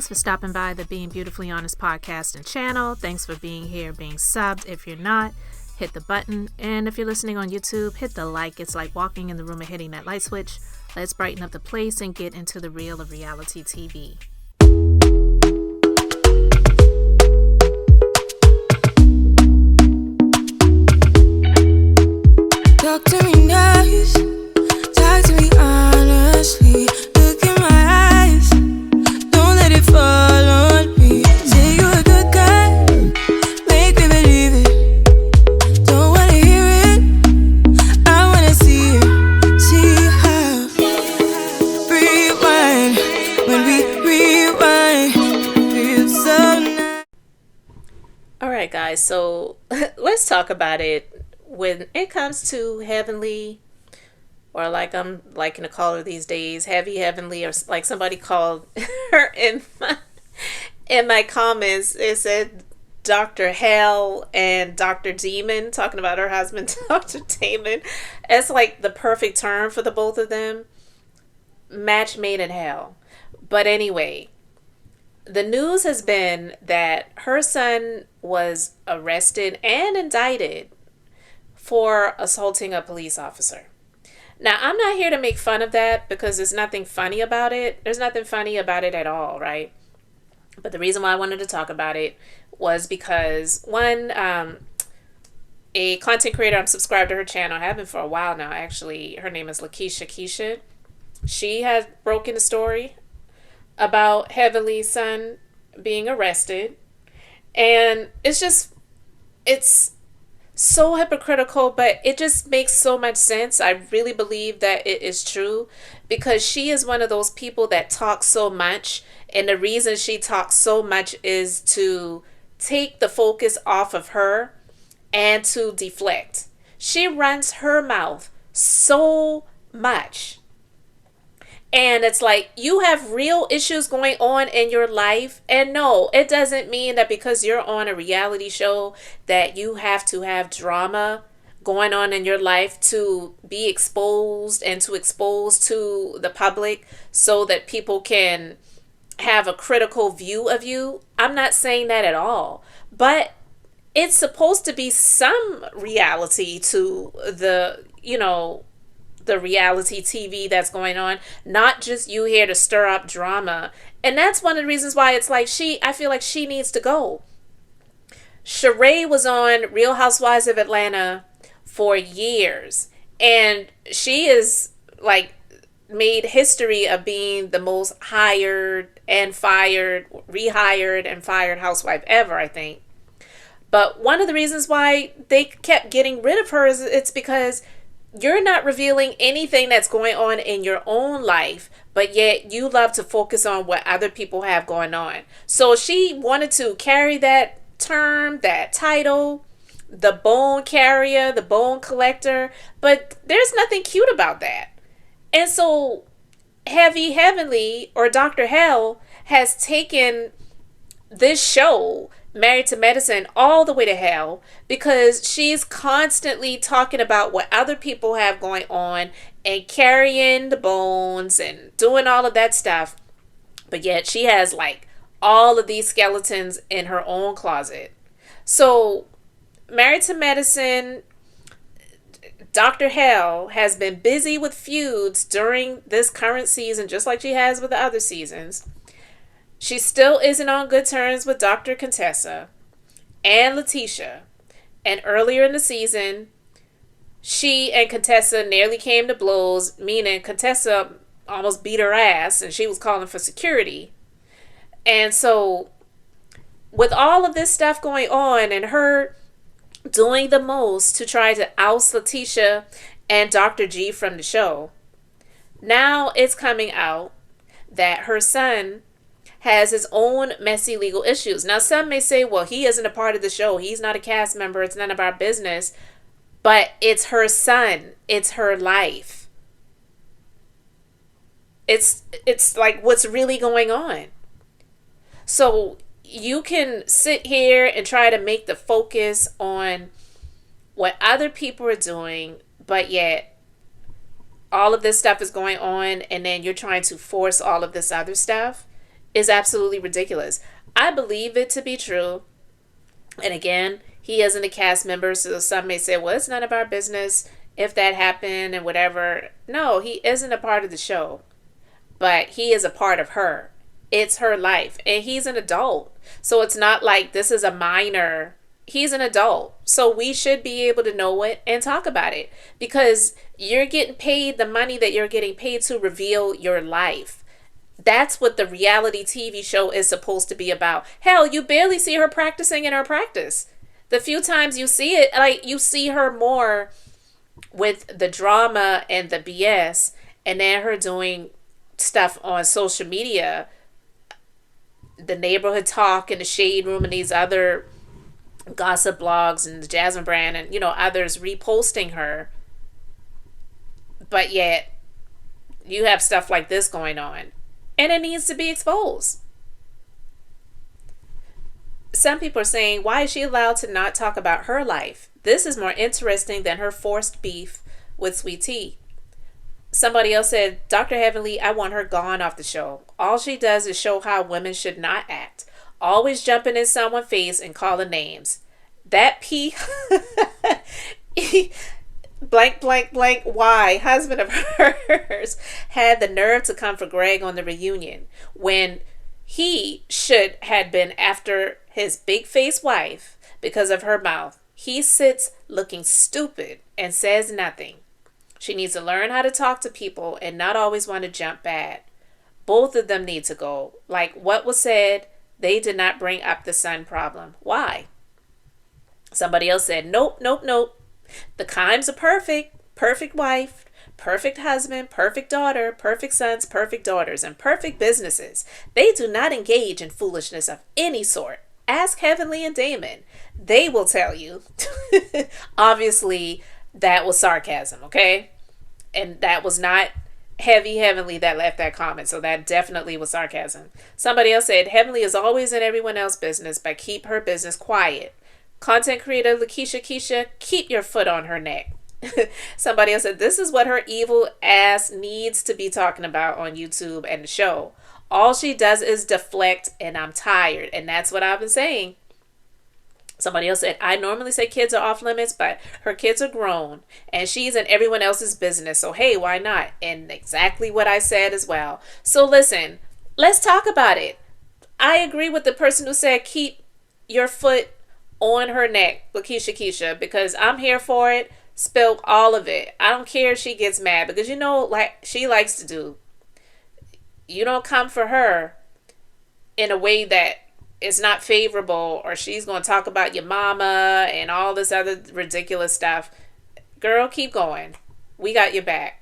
Thanks for stopping by the Being Beautifully Honest podcast and channel. Thanks for being here, being subbed. If you're not, hit the button. And if you're listening on YouTube, hit the like. It's like walking in the room and hitting that light switch. Let's brighten up the place and get into the real of reality TV. Talk to me nice, talk to me honestly. Look in my eyes, don't let it fall on me. Say you're a good guy, make me believe it. Don't wanna hear it, I wanna see it. See how rewind, when we rewind, feels so nice. Alright guys, so let's talk about it. When it comes to heavenly, or like I'm liking to call her these days, heavy heavenly, or like somebody called her in my comments, it said Dr. Hell and Dr. Demon, talking about her husband, Dr. Damon. It's like the perfect term for the both of them. Match made in hell. But anyway, the news has been that her son was arrested and indicted for assaulting a police officer. Now, I'm not here to make fun of that because there's nothing funny about it. There's nothing funny about it at all, right? But the reason why I wanted to talk about it was because, one, a content creator, I'm subscribed to her channel. I have been for a while now, actually. Her name is Lakeisha Keisha. She has broken the story about Heavenly's son being arrested. And it's so hypocritical, but it just makes so much sense. I really believe that it is true because she is one of those people that talks so much, and the reason she talks so much is to take the focus off of her and to deflect. She runs her mouth so much. And it's like, you have real issues going on in your life. And no, it doesn't mean that because you're on a reality show that you have to have drama going on in your life to be exposed and to expose to the public so that people can have a critical view of you. I'm not saying that at all. But it's supposed to be some reality to the reality TV that's going on, not just you here to stir up drama. And that's one of the reasons why it's like I feel like she needs to go. Sheree was on Real Housewives of Atlanta for years, and she is like made history of being the most hired and fired, rehired and fired housewife ever, I think. But one of the reasons why they kept getting rid of her is it's because you're not revealing anything that's going on in your own life, but yet you love to focus on what other people have going on. So she wanted to carry that term, that title, the bone carrier, the bone collector, but there's nothing cute about that. And so Heavy Heavenly, or Dr. Hell, has taken this show, Married to Medicine, all the way to hell because she's constantly talking about what other people have going on and carrying the bones and doing all of that stuff. But yet she has like all of these skeletons in her own closet. So Married to Medicine, Dr. Hell has been busy with feuds during this current season, just like she has with the other seasons. She still isn't on good terms with Dr. Contessa and Letitia. And earlier in the season, she and Contessa nearly came to blows, meaning Contessa almost beat her ass and she was calling for security. And so with all of this stuff going on and her doing the most to try to oust Letitia and Dr. G from the show, now it's coming out that her son has his own messy legal issues. Now, some may say, well, he isn't a part of the show. He's not a cast member. It's none of our business. But it's her son. It's her life. It's like what's really going on. So you can sit here and try to make the focus on what other people are doing, but yet all of this stuff is going on, and then you're trying to force all of this other stuff. is absolutely ridiculous. I believe it to be true. And again, he isn't a cast member, so some may say, well, it's none of our business if that happened and whatever. No, he isn't a part of the show, but he is a part of her. It's her life, and he's an adult. So it's not like this is a minor. He's an adult. So we should be able to know it and talk about it because you're getting paid the money that you're getting paid to reveal your life. That's what the reality TV show is supposed to be about. Hell, you barely see her practicing in her practice. The few times you see it, like you see her more with the drama and the BS, and then her doing stuff on social media, the neighborhood talk and the shade room and these other gossip blogs and the Jasmine brand and others reposting her. But yet you have stuff like this going on, and it needs to be exposed. Some people are saying, why is she allowed to not talk about her life? This is more interesting than her forced beef with Sweet Tea. Somebody else said, Dr. Heavenly, I want her gone off the show. All she does is show how women should not act. Always jumping in someone's face and calling names. That P blank blank blank Y husband of hers had the nerve to come for Greg on the reunion when he should had been after his big face wife because of her mouth. He sits looking stupid and says nothing. She needs to learn how to talk to people and not always want to jump bad. Both of them need to go. Like what was said, they did not bring up the son problem. Why? Somebody else said, nope, nope, nope. The Kimes are perfect. Perfect wife, perfect husband, perfect daughter, perfect sons, perfect daughters, and perfect businesses. They do not engage in foolishness of any sort. Ask Heavenly and Damon. They will tell you. Obviously, that was sarcasm, okay? And that was not Heavenly that left that comment. So that definitely was sarcasm. Somebody else said, Heavenly is always in everyone else's business, but keep her business quiet. Content creator Lakeisha Keisha, keep your foot on her neck. Somebody else said, this is what her evil ass needs to be talking about on YouTube and the show. All she does is deflect, and I'm tired. And that's what I've been saying. Somebody else said, I normally say kids are off limits, but her kids are grown and she's in everyone else's business. So, hey, why not? And exactly what I said as well. So listen, let's talk about it. I agree with the person who said, keep your foot on her neck, Lakeisha Keisha, because I'm here for it. Spill all of it. I don't care if she gets mad because like she likes to do. You don't come for her in a way that is not favorable, or she's going to talk about your mama and all this other ridiculous stuff. Girl, keep going. We got your back.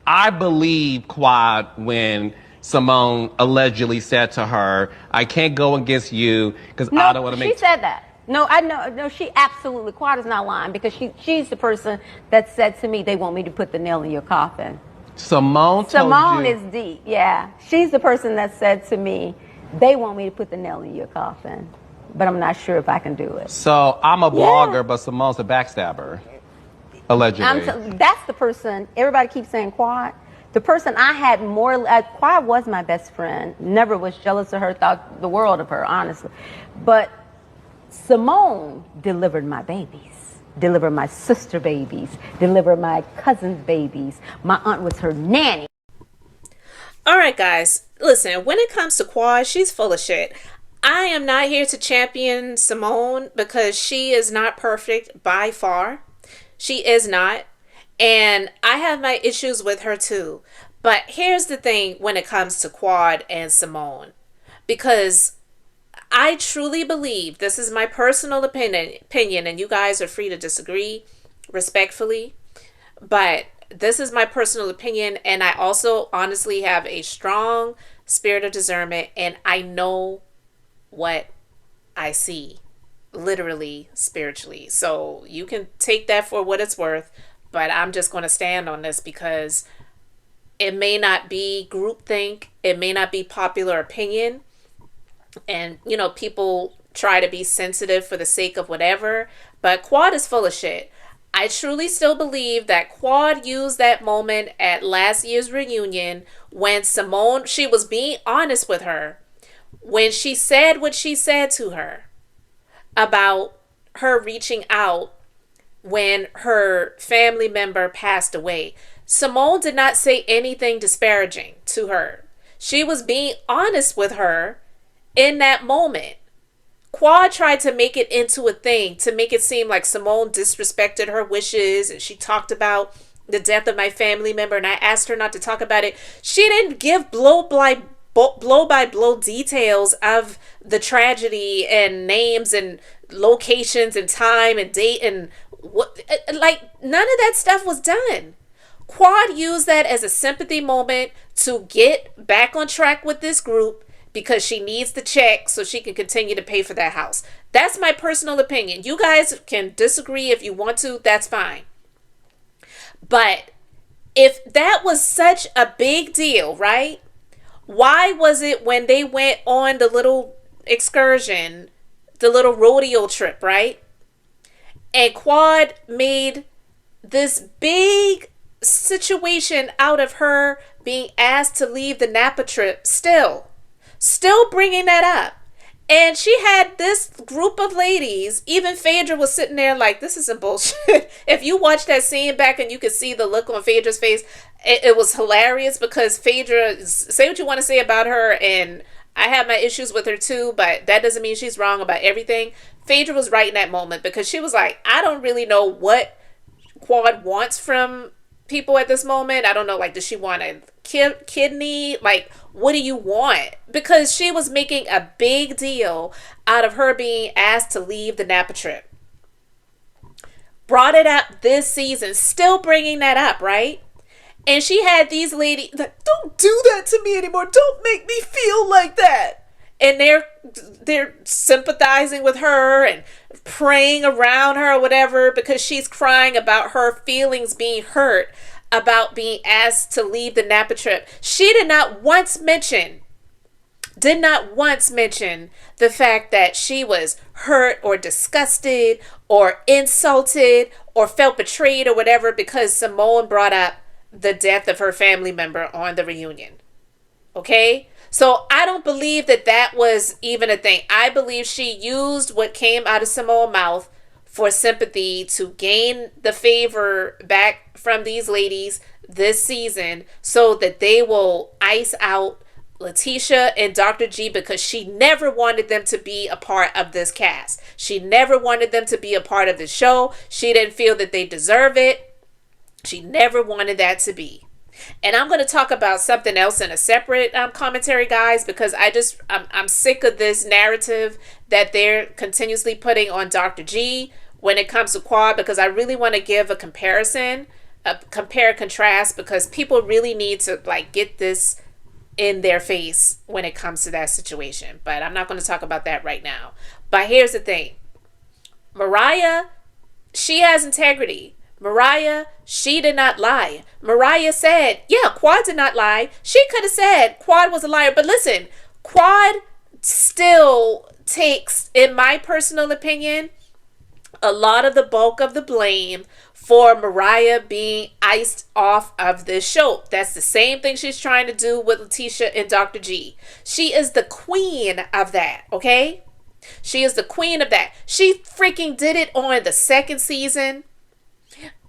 I believe Quad when Simone allegedly said to her, I can't go against you because I don't want to make... She said that. No, I know. No, she absolutely, Quad is not lying because she's the person that said to me, they want me to put the nail in your coffin. Simone is deep, yeah. She's the person that said to me, they want me to put the nail in your coffin, but I'm not sure if I can do it. So I'm a blogger, but Simone's a backstabber, allegedly. That's the person, everybody keeps saying Quad. The person I had more, Quad was my best friend, never was jealous of her, thought the world of her, honestly. But Simone delivered my babies, delivered my sister babies, delivered my cousin's babies. My aunt was her nanny. All right, guys, listen, when it comes to Quad, she's full of shit. I am not here to champion Simone because she is not perfect by far. She is not. And I have my issues with her too. But here's the thing when it comes to Quad and Simone. Because I truly believe, this is my personal opinion, and you guys are free to disagree respectfully. But this is my personal opinion, and I also honestly have a strong spirit of discernment, and I know what I see, literally, spiritually. So you can take that for what it's worth, but I'm just going to stand on this because it may not be groupthink, it may not be popular opinion, and people try to be sensitive for the sake of whatever, but Quad is full of shit. I truly still believe that Quad used that moment at last year's reunion when Simone, she was being honest with her, when she said what she said to her about her reaching out when her family member passed away. Simone did not say anything disparaging to her. She was being honest with her in that moment. Quad tried to make it into a thing, to make it seem like Simone disrespected her wishes, and she talked about the death of my family member, and I asked her not to talk about it. She didn't give blow by blow details of the tragedy and names and locations and time and date and what, like, none of that stuff was done. Quad used that as a sympathy moment to get back on track with this group because she needs the check so she can continue to pay for that house. That's my personal opinion. You guys can disagree if you want to, that's fine. But if that was such a big deal, right? Why was it when they went on the little excursion, the little rodeo trip, right? And Quad made this big situation out of her being asked to leave the Napa trip, still bringing that up. And she had this group of ladies, even Phaedra was sitting there like, this isn't bullshit. If you watch that scene back and you could see the look on Phaedra's face, it was hilarious because Phaedra, say what you want to say about her, and I have my issues with her too, but that doesn't mean she's wrong about everything. Phaedra was right in that moment because she was like, I don't really know what Quad wants from people at this moment. I don't know, like, does she want a kidney? Like, what do you want? Because she was making a big deal out of her being asked to leave the Napa trip. Brought it up this season, still bringing that up, right? And she had these ladies like, don't do that to me anymore. Don't make me feel like that. And they're sympathizing with her and praying around her or whatever because she's crying about her feelings being hurt about being asked to leave the Napa trip. She did not once mention the fact that she was hurt or disgusted or insulted or felt betrayed or whatever because Simone brought up the death of her family member on the reunion. Okay? So I don't believe that was even a thing. I believe she used what came out of Simone's mouth for sympathy to gain the favor back from these ladies this season so that they will ice out Letitia and Dr. G because she never wanted them to be a part of this cast. She never wanted them to be a part of the show. She didn't feel that they deserve it. She never wanted that to be. And I'm going to talk about something else in a separate commentary, guys, because I'm sick of this narrative that they're continuously putting on Dr. G when it comes to Quad, because I really want to give a comparison, compare contrast, because people really need to like get this in their face when it comes to that situation. But I'm not going to talk about that right now. But here's the thing. Mariah, she has integrity. Mariah, she did not lie. Mariah said, yeah, Quad did not lie. She could have said Quad was a liar. But listen, Quad still takes, in my personal opinion, a lot of the bulk of the blame for Mariah being iced off of this show. That's the same thing she's trying to do with Letitia and Dr. G. She is the queen of that, okay? She is the queen of that. She freaking did it on the second season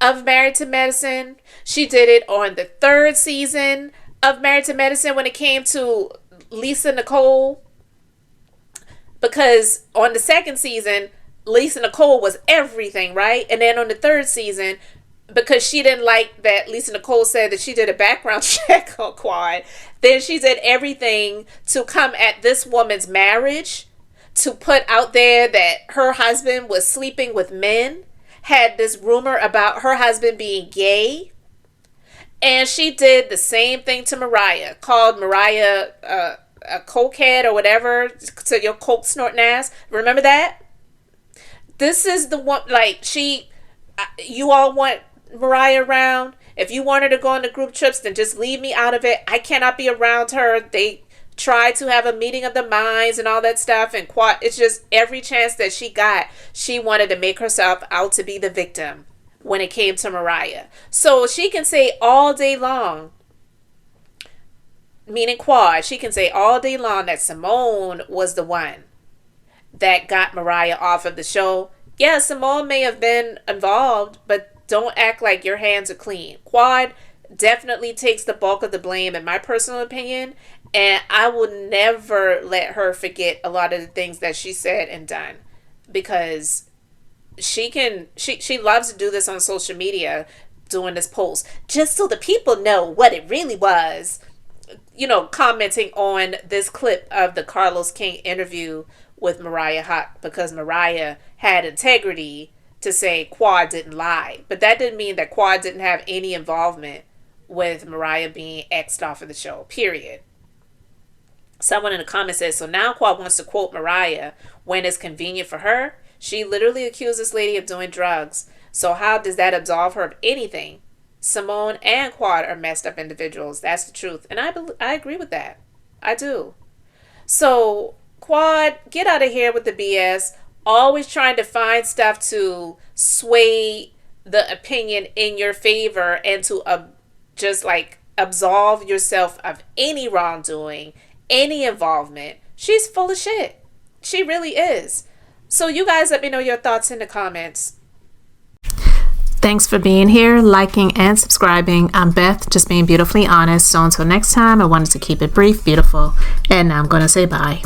of Married to Medicine. She did it on the third season of Married to Medicine when it came to Lisa Nicole. Because on the second season, Lisa Nicole was everything, right? And then on the third season, because she didn't like that Lisa Nicole said that she did a background check on Quad, then she did everything to come at this woman's marriage, to put out there that her husband was sleeping with men, had this rumor about her husband being gay. And she did the same thing to Mariah, called Mariah a cokehead or whatever, to your coke snorting ass. Remember that? This is the one, like, you all want Mariah around. If you want her to go on the group trips, then just leave me out of it. I cannot be around her. They tried to have a meeting of the minds and all that stuff, and it's just every chance that she got, she wanted to make herself out to be the victim. when it came to Mariah. So she can say all day long, meaning Quad, she can say all day long that Simone was the one that got Mariah off of the show. Yeah, Simone may have been involved, but don't act like your hands are clean. Quad definitely takes the bulk of the blame, in my personal opinion, and I will never let her forget a lot of the things that she said and done, because she loves to do this on social media, doing this post just so the people know what it really was, commenting on this clip of the Carlos King interview with Mariah Hawk, because Mariah had integrity to say Quad didn't lie. But that didn't mean that Quad didn't have any involvement with Mariah being X'd off of the show, period. Someone in the comments says, so now Quad wants to quote Mariah when it's convenient for her. She literally accused this lady of doing drugs. So how does that absolve her of anything? Simone and Quad are messed up individuals. That's the truth. And I agree with that. I do. So Quad, get out of here with the BS. Always trying to find stuff to sway the opinion in your favor and to just like absolve yourself of any wrongdoing, any involvement. She's full of shit. She really is. So you guys let me know your thoughts in the comments. Thanks for being here, liking, and subscribing. I'm Beth, just being beautifully honest. So until next time, I wanted to keep it brief, beautiful, and now I'm going to say bye.